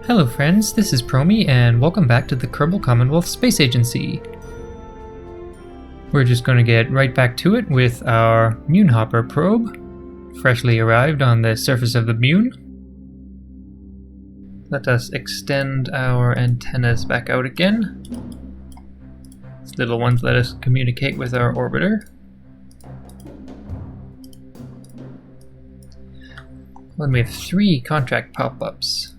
Hello friends, this is Promi and welcome back to the Kerbal Commonwealth Space Agency. We're just going to get right back to it with our Münhopper probe, freshly arrived on the surface of the Mün. Let us extend our antennas back out again. These little ones let us communicate with our orbiter. Then we have 3 contract pop-ups.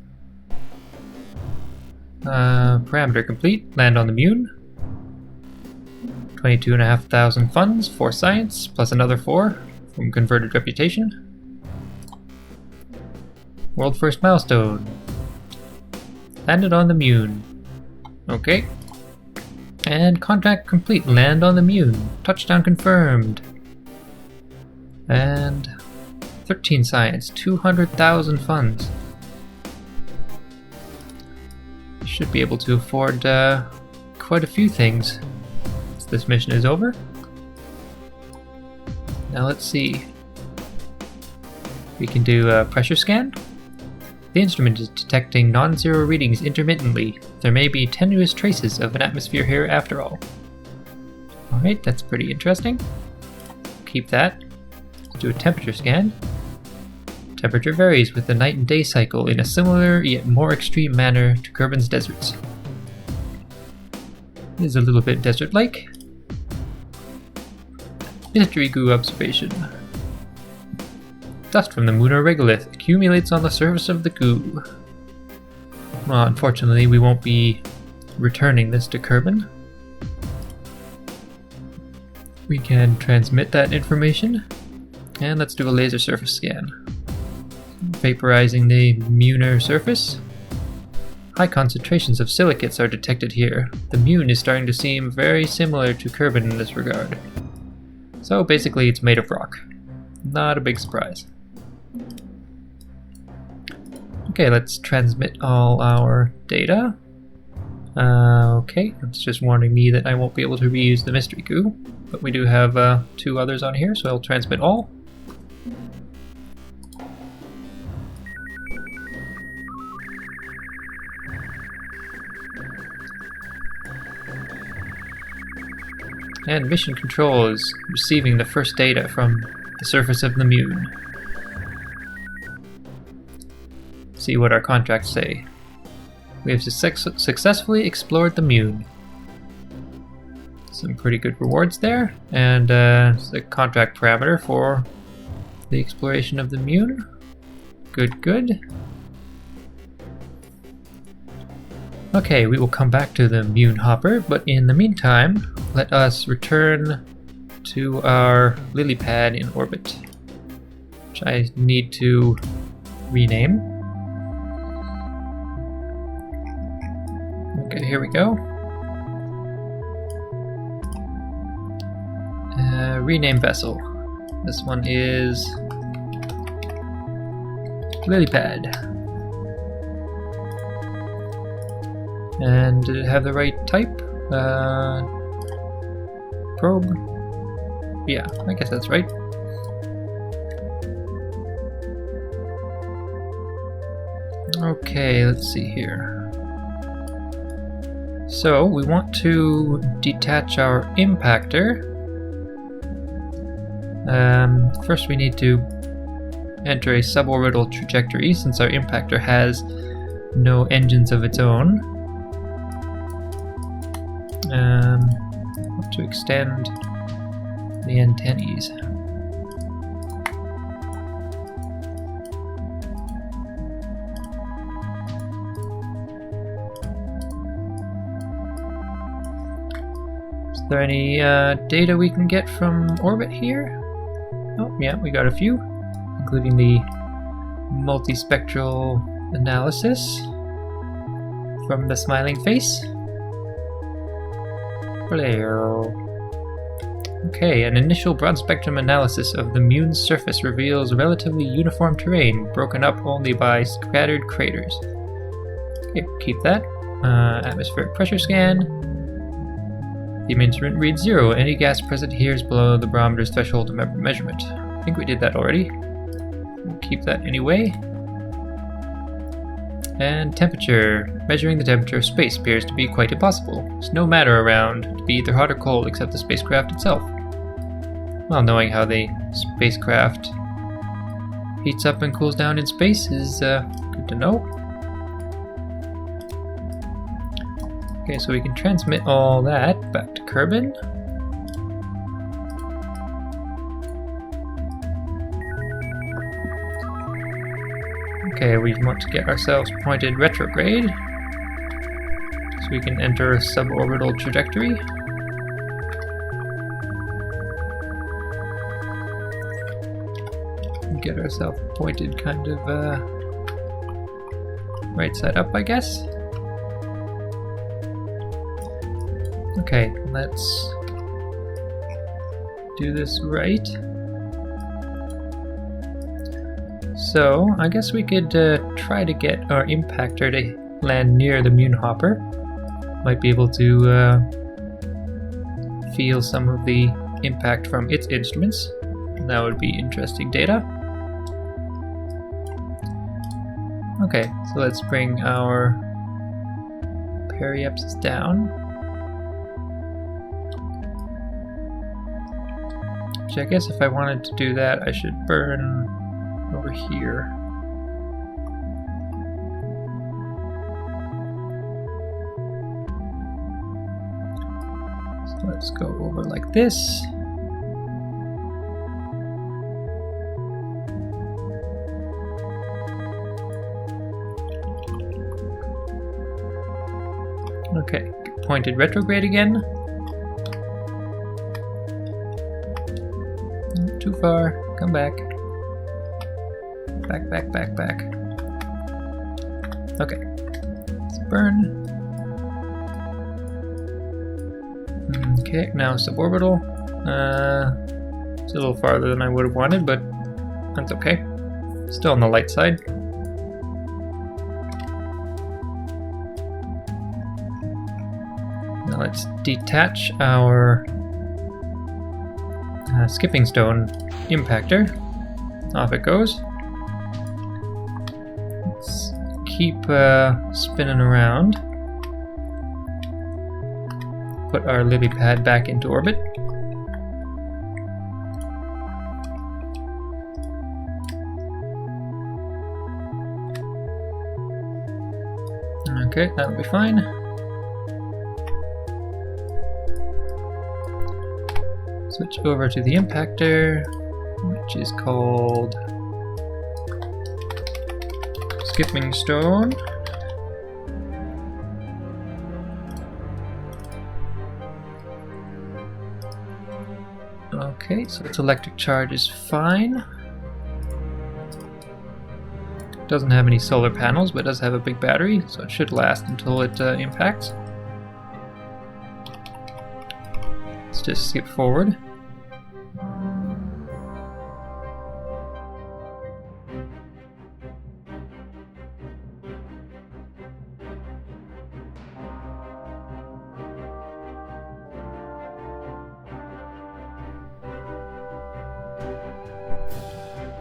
Parameter complete, land on the Mün. 22,500 funds for science, plus another 4 from converted reputation. World first milestone. Landed on the Mün. Okay. And contract complete, land on the Mün. Touchdown confirmed. And 13 science, 200,000 funds. Should be able to afford quite a few things once this mission is over. Now let's see. We can do a pressure scan. The instrument is detecting non-zero readings intermittently. There may be tenuous traces of an atmosphere here after all. Alright, that's pretty interesting. Keep that. Let's do a temperature scan. Temperature varies with the night and day cycle in a similar yet more extreme manner to Kerbin's deserts. It is a little bit desert-like. Mystery goo observation. Dust from the lunar regolith accumulates on the surface of the goo. Well, unfortunately, we won't be returning this to Kerbin. We can transmit that information, and let's do a laser surface scan. Vaporizing the Müner surface. High concentrations of silicates are detected here. The Mün is starting to seem very similar to Kerbin in this regard. So basically it's made of rock. Not a big surprise. Okay, let's transmit all our data. Okay, it's just warning me that I won't be able to reuse the mystery goo, but we do have 2 others on here, so I'll transmit all. And mission control is receiving the first data from the surface of the Mün. See what our contracts say. We have successfully explored the Mün. Some pretty good rewards there, and the contract parameter for the exploration of the Mün. Good, good. Okay, we will come back to the Münhopper, but in the meantime, let us return to our Lilypad in orbit, which I need to rename. Okay, here we go. Rename vessel. This one is Lilypad. And did it have the right type? Probe? Yeah, I guess that's right. Okay, let's see here. So, we want to detach our impactor. First we need to enter a suborbital trajectory since our impactor has no engines of its own. To extend the antennae. Is there any data we can get from orbit here? Oh, yeah, we got a few, including the multispectral analysis from the smiling face. Okay, an initial broad spectrum analysis of the Mün's surface reveals relatively uniform terrain, broken up only by scattered craters. Okay, keep that. Atmospheric pressure scan. The instrument reads 0. Any gas present here is below the barometer's threshold of measurement. I think we did that already. We'll keep that anyway. And temperature. Measuring the temperature of space appears to be quite impossible. There's no matter around to be either hot or cold except the spacecraft itself. Well, knowing how the spacecraft heats up and cools down in space is good to know. Okay, so we can transmit all that back to Kerbal. Okay, we want to get ourselves pointed retrograde so we can enter a suborbital trajectory. Get ourselves pointed kind of right side up, I guess. Okay, let's do this right. So, I guess we could try to get our impactor to land near the Münhopper. Might be able to feel some of the impact from its instruments. That would be interesting data. Okay, so let's bring our periapsis down. Which I guess if I wanted to do that, I should burn over here. So let's go over like this. Okay, pointed retrograde again. Too far. Come back. Back, back, back, back. Okay. Let's burn. Okay, now suborbital. It's a little farther than I would have wanted, but that's okay. Still on the light side. Now let's detach our skipping stone impactor. Off it goes. Let's keep spinning around. Put our Lilypad back into orbit. Okay, that'll be fine. Switch over to the impactor, which is called Skipping Stone. Okay, so its electric charge is fine. Doesn't have any solar panels, but does have a big battery, so it should last until it impacts. Let's just skip forward.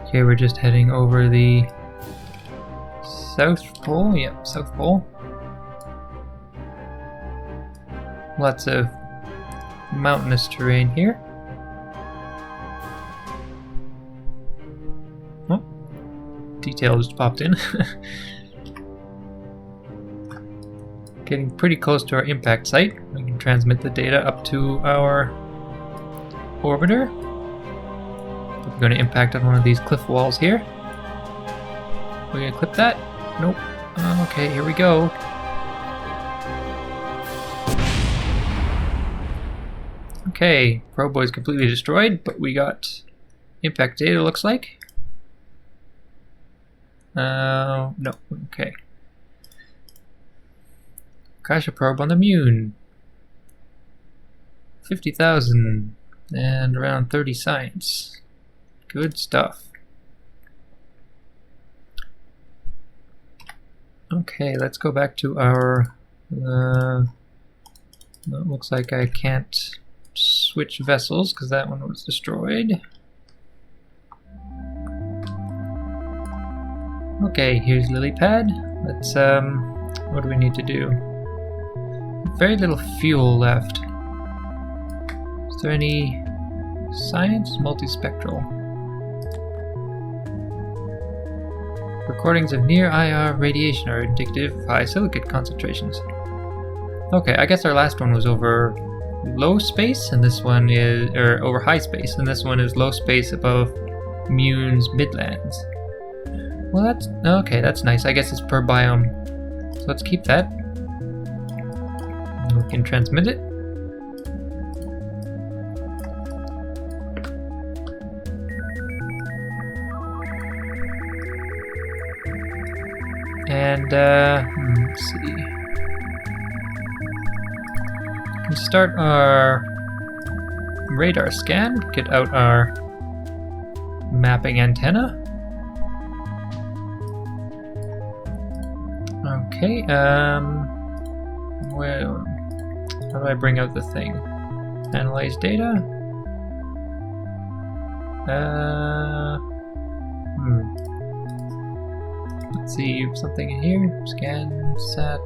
Okay, we're just heading over the South Pole. Yep, South Pole. Lots of mountainous terrain here. Oh, detail just popped in. Getting pretty close to our impact site. We can transmit the data up to our orbiter. We're going to impact on one of these cliff walls here. We're going to clip that. Nope. Okay, here we go. Okay, Probo is completely destroyed, but we got impact data, looks like. No, okay. Crash a probe on the Mun. 50,000 and around 30 science. Good stuff. Okay, let's go back to our... it looks like I can't switch vessels because that one was destroyed. Okay, here's Lilypad. Let's, what do we need to do? Very little fuel left. Is there any science? Multispectral. Recordings of near IR radiation are indicative of high silicate concentrations. Okay, I guess our last one was over low space, and this one is, or over high space, and this one is low space above Münh's Midlands. Well, that's okay. That's nice. I guess it's per biome. So let's keep that. We can transmit it. And let's see. We start our radar scan. Get out our mapping antenna. Okay, well, how do I bring out the thing? Analyze data? Let's see, something in here. Scan, sat.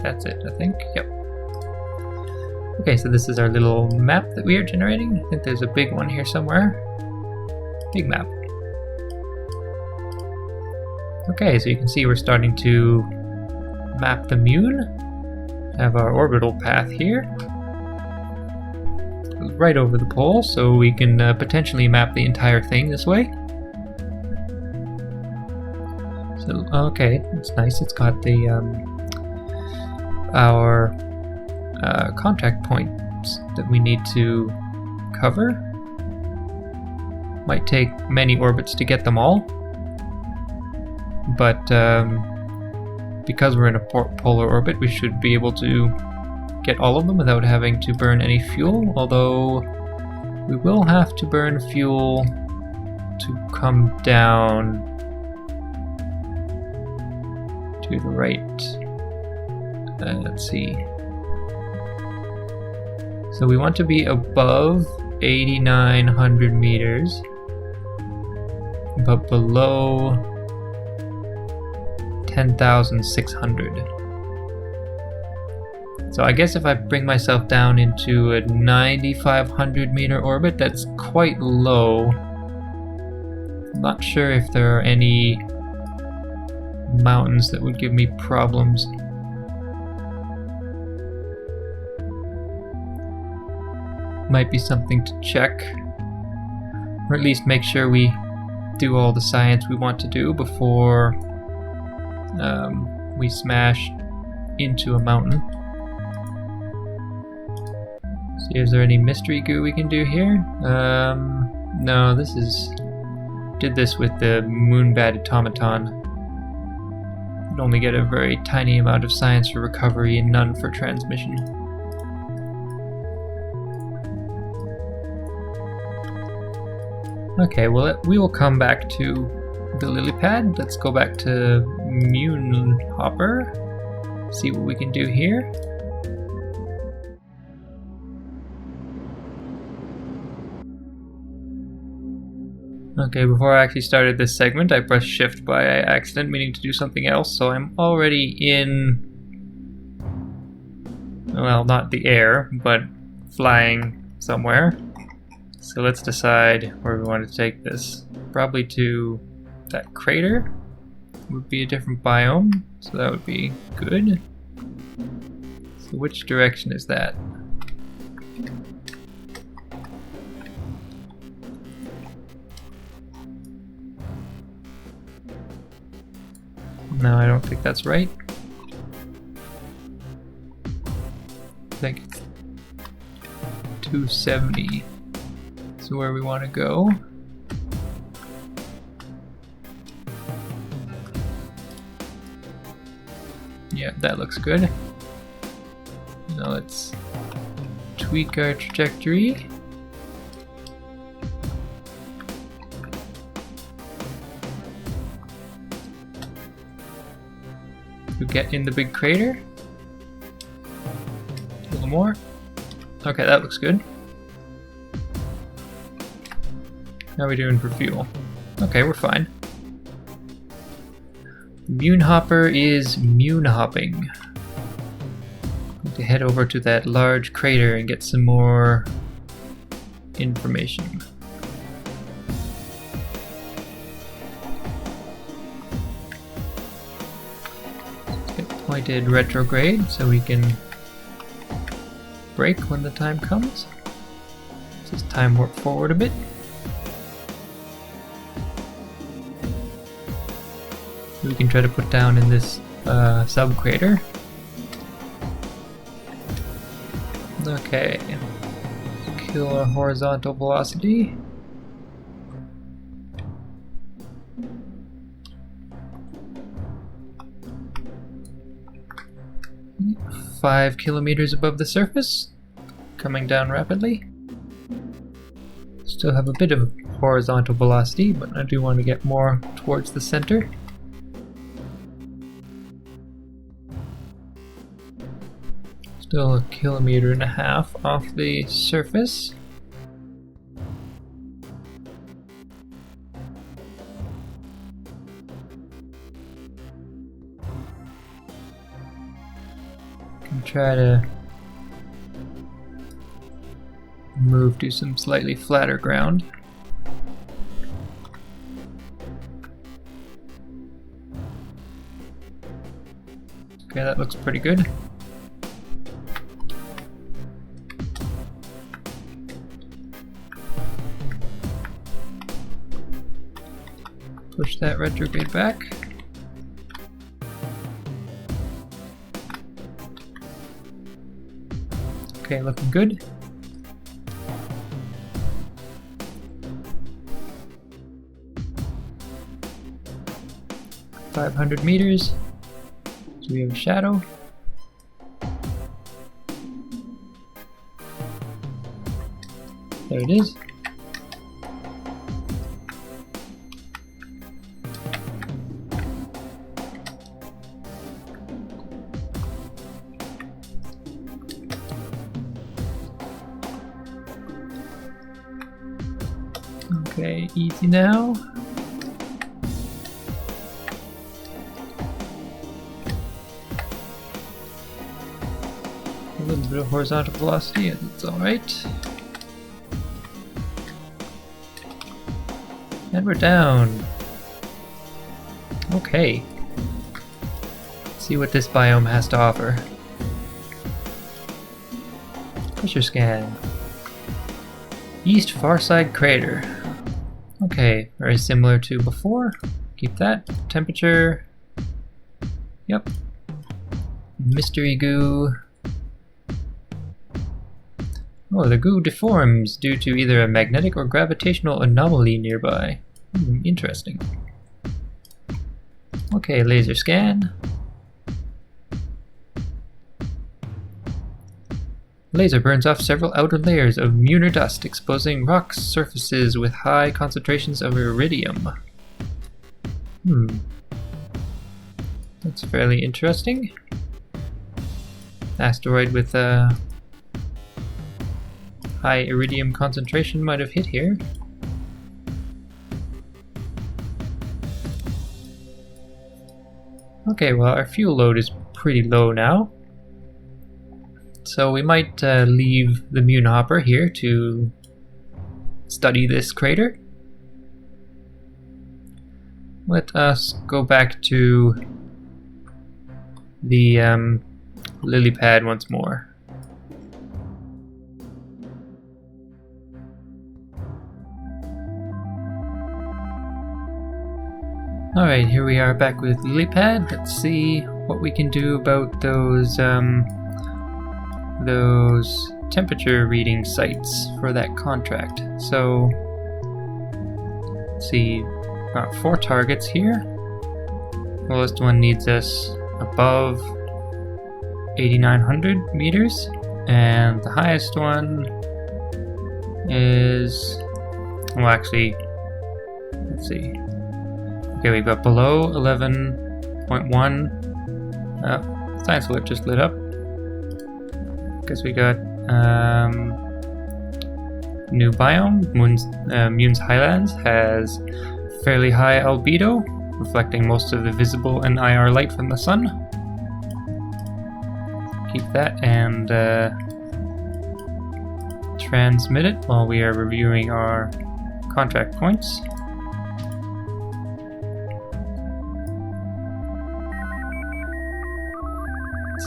That's it, I think. Yep. Okay, so this is our little map that we are generating. I think there's a big one here somewhere. Big map. Okay, so you can see we're starting to map the Mün. Have our orbital path here. Right over the pole, so we can potentially map the entire thing this way. So, okay, that's nice. It's got the our contact points that we need to cover. Might take many orbits to get them all, but because we're in a polar orbit, we should be able to get all of them without having to burn any fuel, although we will have to burn fuel to come down to the right. Let's see. So we want to be above 8,900 meters, but below 10,600. So I guess if I bring myself down into a 9,500 meter orbit, that's quite low. I'm not sure if there are any mountains that would give me problems. Might be something to check, or at least make sure we do all the science we want to do before we smash into a mountain. See, is there any mystery goo we can do here? No, did this with the Moonbat automaton. You'd only get a very tiny amount of science for recovery and none for transmission. Okay, well, we will come back to the Lilypad. Let's go back to Münhopper, see what we can do here. Okay, before I actually started this segment, I pressed shift by accident, meaning to do something else, so I'm already in, well, not the air, but flying somewhere. So let's decide where we want to take this. Probably to that crater. Would be a different biome, so that would be good. So which direction is that? No, I don't think that's right. I think it's 270. So where we want to go. Yeah, that looks good. Now let's tweak our trajectory. To get in the big crater. A little more. Okay, that looks good. How are we doing for fuel? Okay, we're fine. Münhopper is Münhopping. Going to head over to that large crater and get some more information. Get pointed retrograde so we can brake when the time comes. Just time warp forward a bit. We can try to put down in this sub-crater. Okay. Kill our horizontal velocity. Five kilometers above the surface. Coming down rapidly. Still have a bit of horizontal velocity, but I do want to get more towards the center. Still 1.5 kilometers off the surface. Can try to move to some slightly flatter ground. Okay, that looks pretty good. Push that retrograde back. Okay, looking good. .500 meters. So we have a shadow. There it is. Okay, easy now. A little bit of horizontal velocity, it's alright. And we're down. Okay. Let's see what this biome has to offer. Pressure scan. East far side crater. Okay, very similar to before. Keep that. Temperature. Yep. Mystery goo. Oh, the goo deforms due to either a magnetic or gravitational anomaly nearby. Interesting. Okay, laser scan. Laser burns off several outer layers of lunar dust, exposing rock surfaces with high concentrations of iridium. That's fairly interesting. Asteroid with a high iridium concentration might have hit here. Okay, well our fuel load is pretty low now. So we might leave the Münhopper here to study this crater. Let us go back to the Lilypad once more. Alright, here we are back with Lilypad. Let's see what we can do about those temperature reading sites for that contract. So, let's see, got 4 targets here. The lowest one needs us above 8,900 meters, and the highest one is, well actually, let's see. Okay, we've got below 11.1. Science alert just lit up. Guess we got new biome. Mün's Highlands has fairly high albedo, reflecting most of the visible and IR light from the sun. Keep that and transmit it while we are reviewing our contract points.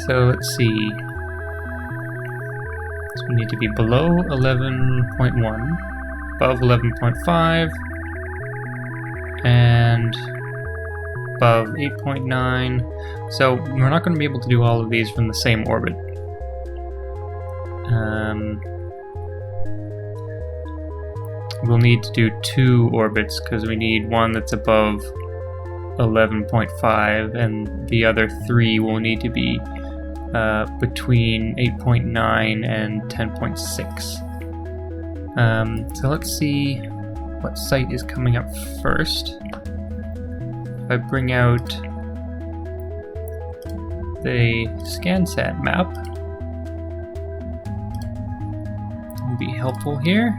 So let's see. So we need to be below 11.1, above 11.5, and above 8.9. So we're not going to be able to do all of these from the same orbit. We'll need to do 2 orbits because we need one that's above 11.5 and the other 3 will need to be between 8.9 and 10.6. So let's see what site is coming up first. If I bring out the ScanSat map, it will be helpful here.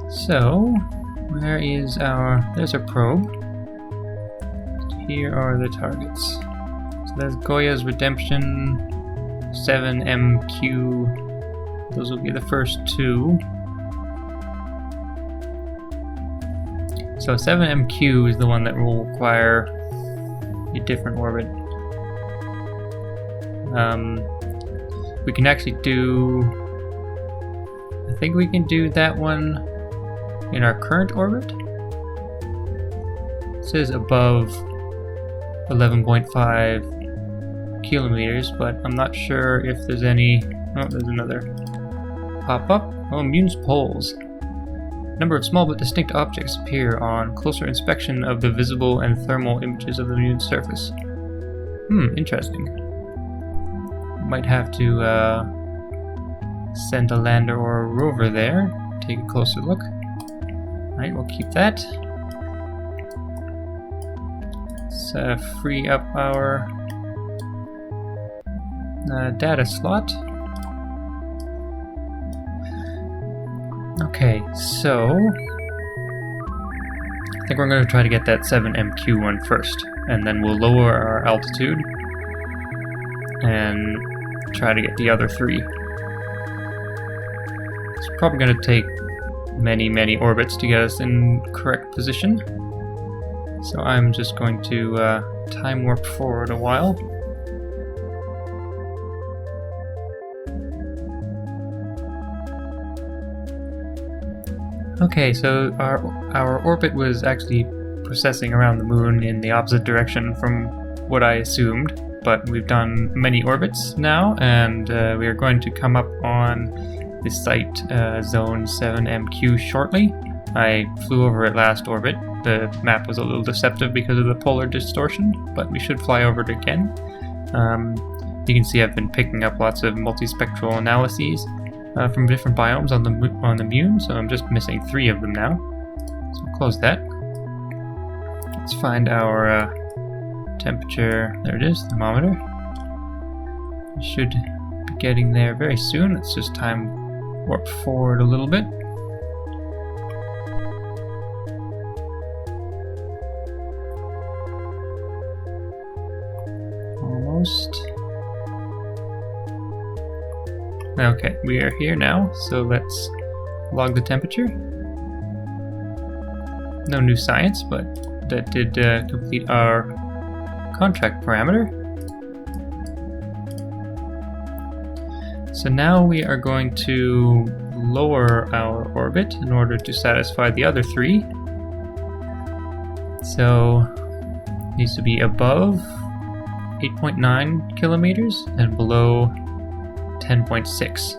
So, where is there's our probe. Here are the targets. So there's Goya's Redemption, 7MQ. Those will be the first 2. So 7MQ is the one that will require a different orbit. We can actually do... I think we can do that one in our current orbit. It says above 11.5 kilometers, but I'm not sure if there's any... Oh, there's another pop-up. Oh, Münh's poles. A number of small but distinct objects appear on closer inspection of the visible and thermal images of the Münh's surface. Interesting. Might have to send a lander or a rover there, take a closer look. Alright, we'll keep that. Let's free up our data slot. Okay, so I think we're going to try to get that 7MQ one first, and then we'll lower our altitude and try to get the other 3. It's probably going to take many orbits to get us in correct position. So I'm just going to time warp forward a while. Okay, so our orbit was actually processing around the moon in the opposite direction from what I assumed, but we've done many orbits now, and we are going to come up on the site zone 7MQ shortly. I flew over it last orbit. The map was a little deceptive because of the polar distortion, but we should fly over it again. You can see I've been picking up lots of multispectral analyses from different biomes on the Münh, so I'm just missing 3 of them now. So we'll close that. Let's find our temperature. There it is, thermometer. We should be getting there very soon. Let's just time warp forward a little bit. Almost. Okay, we are here now, so let's log the temperature. No new science, but that did complete our contract parameter. So now we are going to lower our orbit in order to satisfy the other 3. So it needs to be above 8.9 kilometers and below 10.6.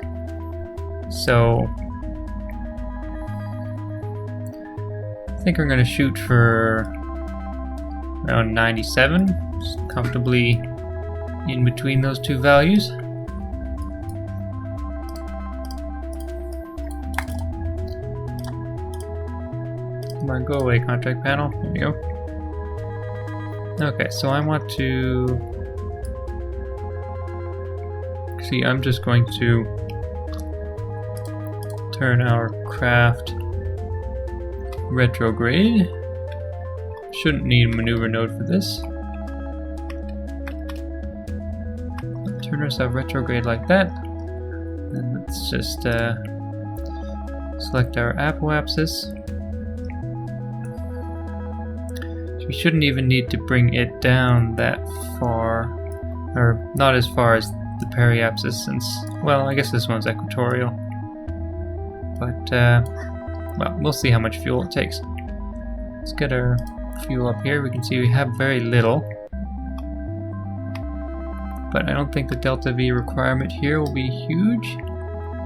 So I think we're going to shoot for around 97, just comfortably in between those 2 values. Come on, go away, contract panel. There we go. Okay, so I want to see, I'm just going to turn our craft retrograde. Shouldn't need a maneuver node for this. Turn ourselves retrograde like that. And let's just select our apoapsis. So we shouldn't even need to bring it down that far, or not as far as the periapsis, since, well, I guess this one's equatorial. But, well, we'll see how much fuel it takes. Let's get our fuel up here. We can see we have very little. But I don't think the delta V requirement here will be huge.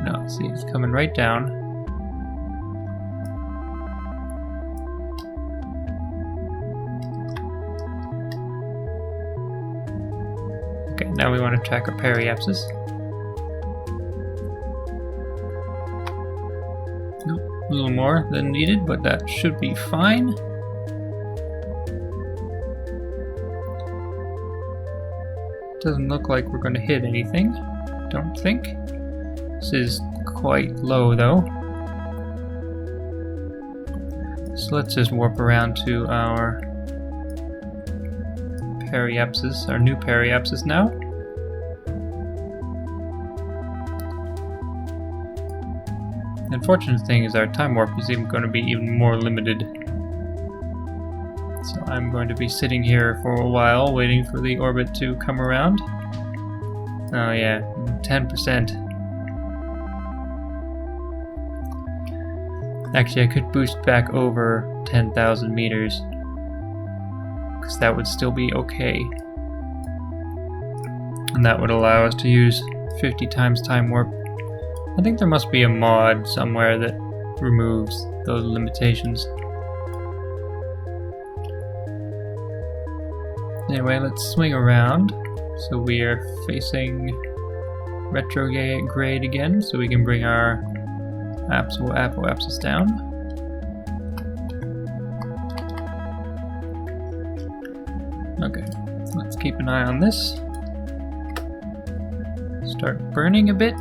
No, see, it's coming right down. Okay, now we want to track our periapsis. Nope, a little more than needed, but that should be fine. Doesn't look like we're going to hit anything, don't think. This is quite low though. So let's just warp around to our periapsis, our new periapsis now. The unfortunate thing is our time warp is even going to be even more limited. So I'm going to be sitting here for a while waiting for the orbit to come around. Oh yeah, 10%. Actually, I could boost back over 10,000 meters, because that would still be okay. And that would allow us to use 50 times time warp. I think there must be a mod somewhere that removes those limitations. Anyway, let's swing around. So we are facing retrograde again, so we can bring our apoapsis down. Okay, let's keep an eye on this. Start burning a bit.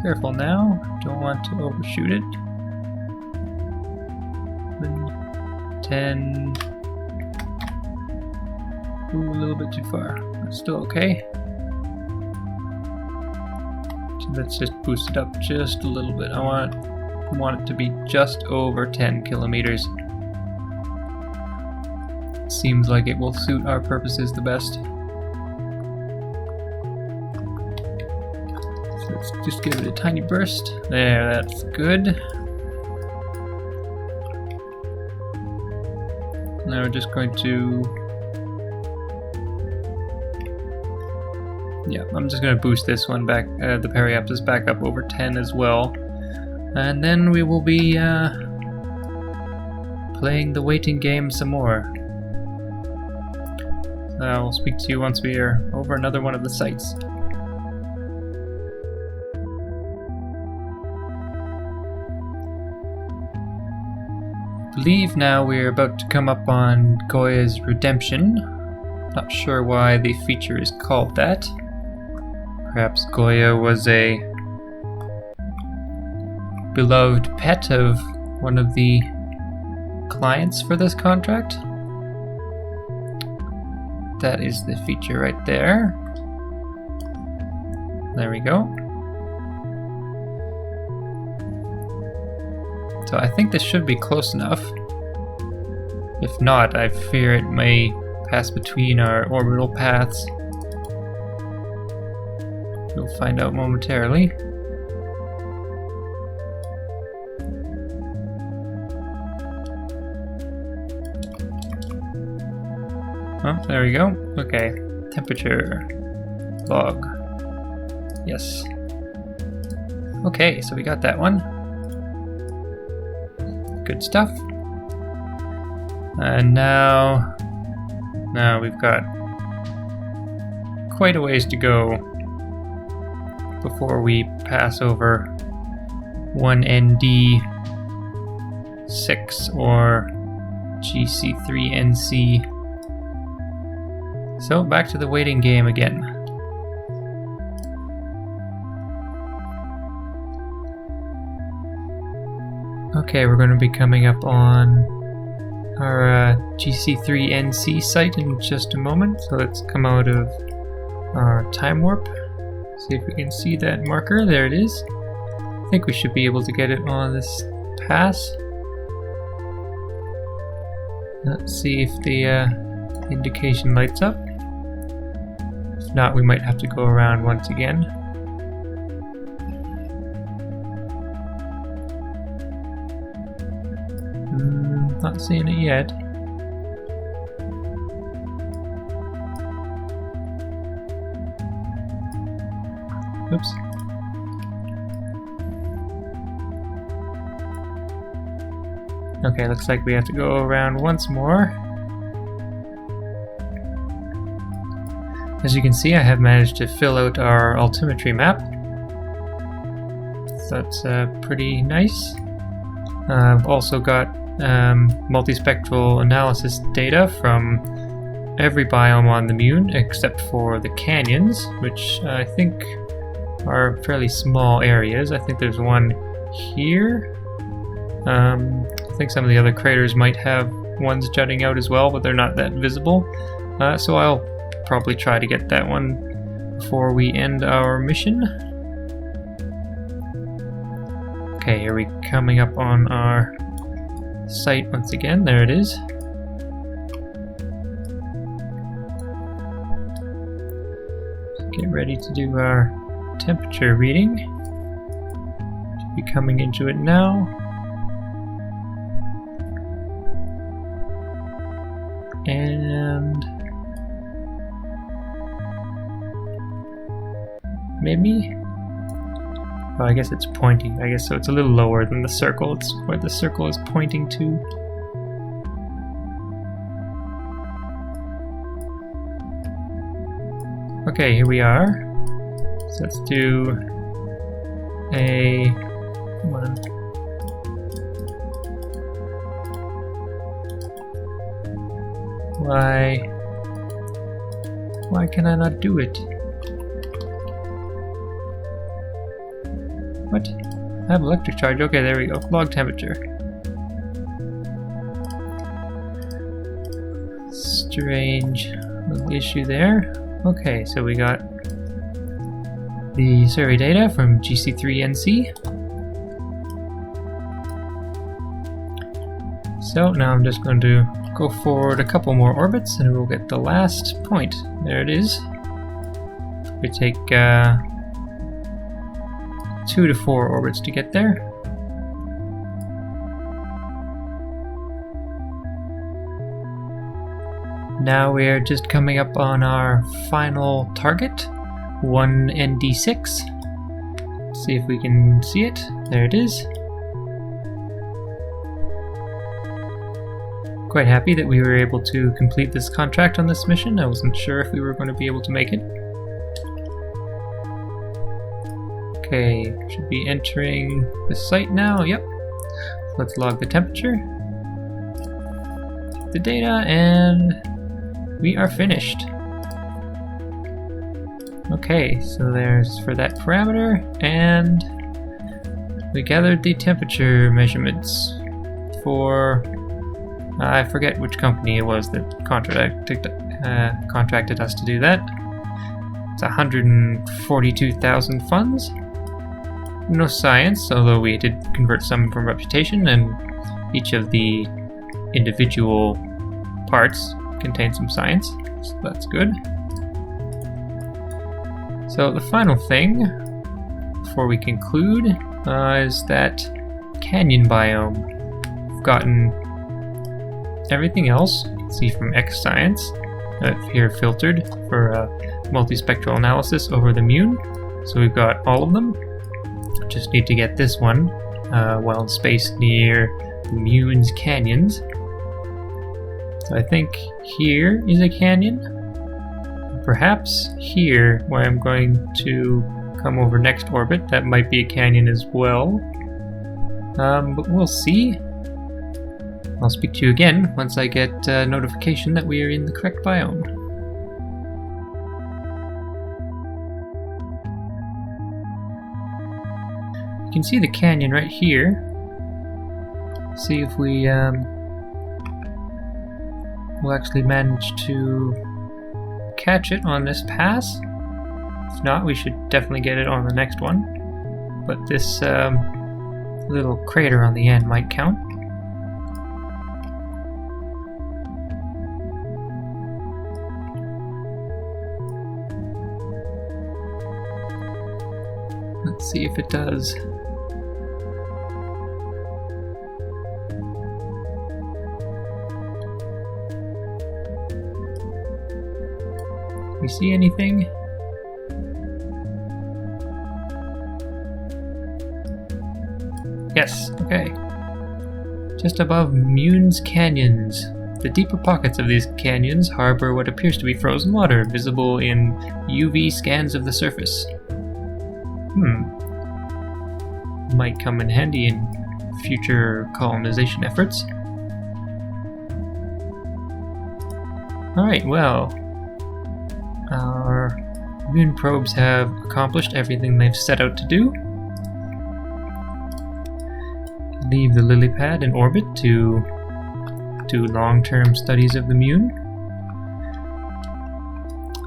Careful now, don't want to overshoot it. 10. Ooh, a little bit too far. That's still okay. So let's just boost it up just a little bit. I want it to be just over 10 kilometers. Seems like it will suit our purposes the best. So let's just give it a tiny burst. There, that's good. Now we're just going to... yeah, I'm just going to boost this one back, the periapsis back up over 10 as well. And then we will be playing the waiting game some more. We'll speak to you once we are over another one of the sites. I believe now we're about to come up on Goya's Redemption. Not sure why the feature is called that. Perhaps Goya was a beloved pet of one of the clients for this contract. That is the feature right there. There we go. So I think this should be close enough. If not, I fear it may pass between our orbital paths. We'll find out momentarily. Oh, there we go. Okay. Temperature log. Yes. Okay, so we got that one. Good stuff. And now we've got quite a ways to go before we pass over 1ND6 or GC3NC. So back to the waiting game again. Okay, we're going to be coming up on our GC3NC site in just a moment. So let's come out of our time warp. See if we can see that marker. There it is. I think we should be able to get it on this pass. Let's see if the indication lights up. If not, we might have to go around once again. Not seeing it yet. Oops. Okay, looks like we have to go around once more. As you can see, I have managed to fill out our altimetry map. So that's pretty nice. I've also got multispectral analysis data from every biome on the Mün except for the canyons, which I think are fairly small areas. I think there's one here. I think some of the other craters might have ones jutting out as well, but they're not that visible. So I'll probably try to get that one before we end our mission. Okay, are we coming up on our site once again? There it is. Get ready to do our temperature reading. Should be coming into it now. And maybe? Oh, I guess it's pointing. I guess so. It's a little lower than the circle. It's where the circle is pointing to. Okay, here we are. So let's do a... Come on. Why can I not do it? What? I have electric charge. Okay, there we go. Log temperature. Strange little issue there. Okay, so we got the survey data from GC3NC. So now I'm just going to go forward a couple more orbits and we'll get the last point. There it is. We take 2 to 4 orbits to get there. Now we're just coming up on our final target, 1ND6. Let's see if we can see it. There it is. Quite happy that we were able to complete this contract on this mission. I wasn't sure if we were going to be able to make it. Okay, should be entering the site now. Yep. Let's log the temperature, the data, and we are finished. Okay, so there's for that parameter, and we gathered the temperature measurements for I forget which company it was that contracted us to do that. It's 142,000 funds. No science, although we did convert some from reputation, and each of the individual parts contain some science, so that's good. So the final thing, before we conclude, is that canyon biome. We've gotten everything else, you can see from X Science, here filtered for multispectral analysis over the Mün. So we've got all of them. Just need to get this one while in space near the Mün's canyons. So I think here is a canyon. Perhaps here, where I'm going to come over next orbit, that might be a canyon as well. But we'll see. I'll speak to you again once I get notification that we are in the correct biome. You can see the canyon right here. See if we will actually manage to catch it on this pass. If not, we should definitely get it on the next one. But this little crater on the end might count. Let's see if it does. We see anything? Yes, okay. Just above Münh's canyons. The deeper pockets of these canyons harbor what appears to be frozen water, visible in UV scans of the surface. Might come in handy in future colonization efforts. Alright, well, our moon probes have accomplished everything they've set out to do. Leave the Lilypad in orbit to do long-term studies of the moon.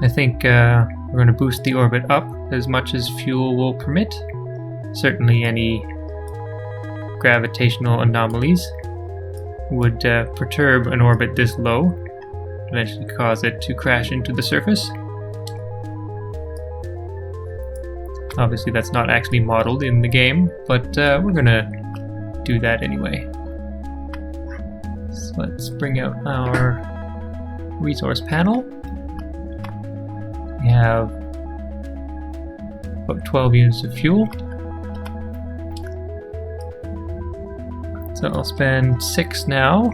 I think we're going to boost the orbit up as much as fuel will permit. Certainly any gravitational anomalies would perturb an orbit this low, eventually cause it to crash into the surface. Obviously that's not actually modeled in the game, but we're gonna do that anyway. So let's bring out our resource panel. We have about 12 units of fuel. So I'll spend 6 now.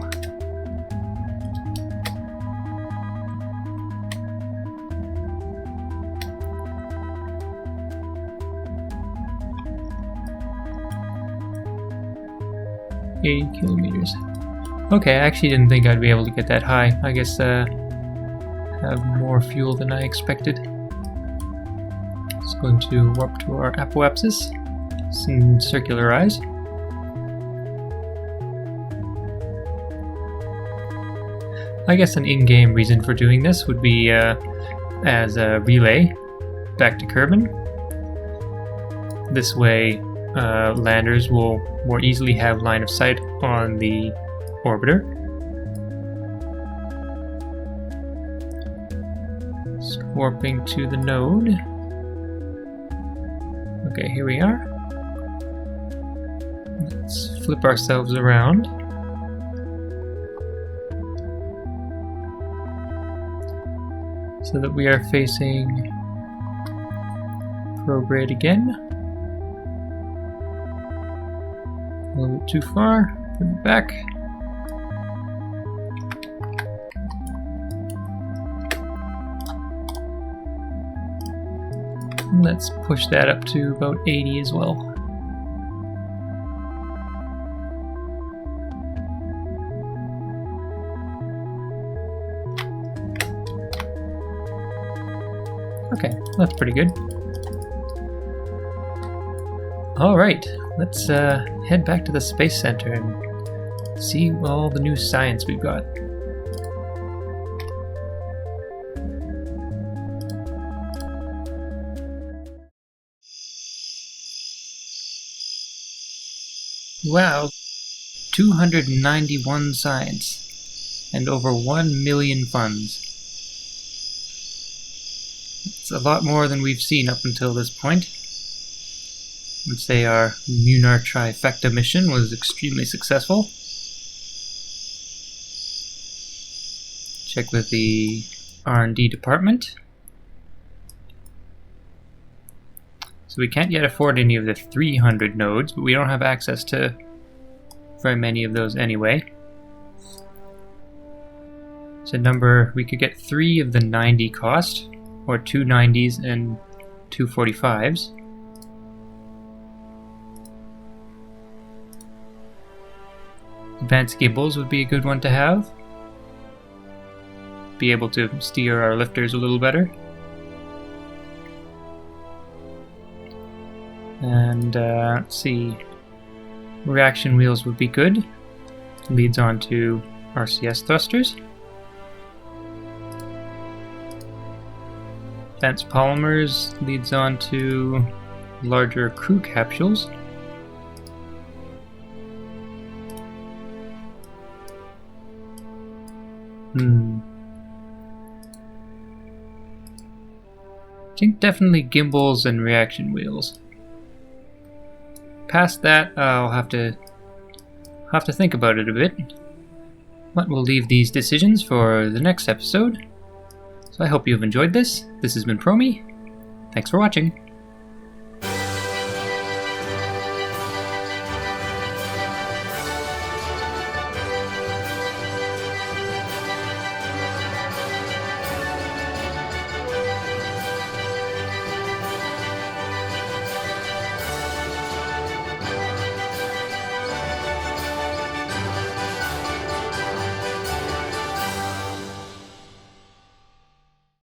Kilometers. Okay, I actually didn't think I'd be able to get that high. I guess have more fuel than I expected. Just going to warp to our apoapsis and circularize. I guess an in-game reason for doing this would be as a relay back to Kerbal. This way landers will more easily have line of sight on the orbiter. Just warping to the node. Okay, here we are. Let's flip ourselves around. So that we are facing prograde again. A little bit too far. Bring it back. And let's push that up to about 80 as well. Okay, that's pretty good. Alright, let's head back to the Space Center and see all the new science we've got. Wow, 291 science and over 1 million funds. It's a lot more than we've seen up until this point. I would say our Lunar Trifecta mission was extremely successful. Check with the R&D department. So we can't yet afford any of the 300 nodes, but we don't have access to very many of those anyway. It's a number, we could get 3 of the 90 cost, or 2 90s and 2 45s. Advanced gimbals would be a good one to have. Be able to steer our lifters a little better. And let's see, reaction wheels would be good. Leads on to RCS thrusters. Advanced polymers leads on to larger crew capsules. I think definitely gimbals and reaction wheels. Past that, I'll have to think about it a bit. But we'll leave these decisions for the next episode. So I hope you've enjoyed this. This has been Promi. Thanks for watching.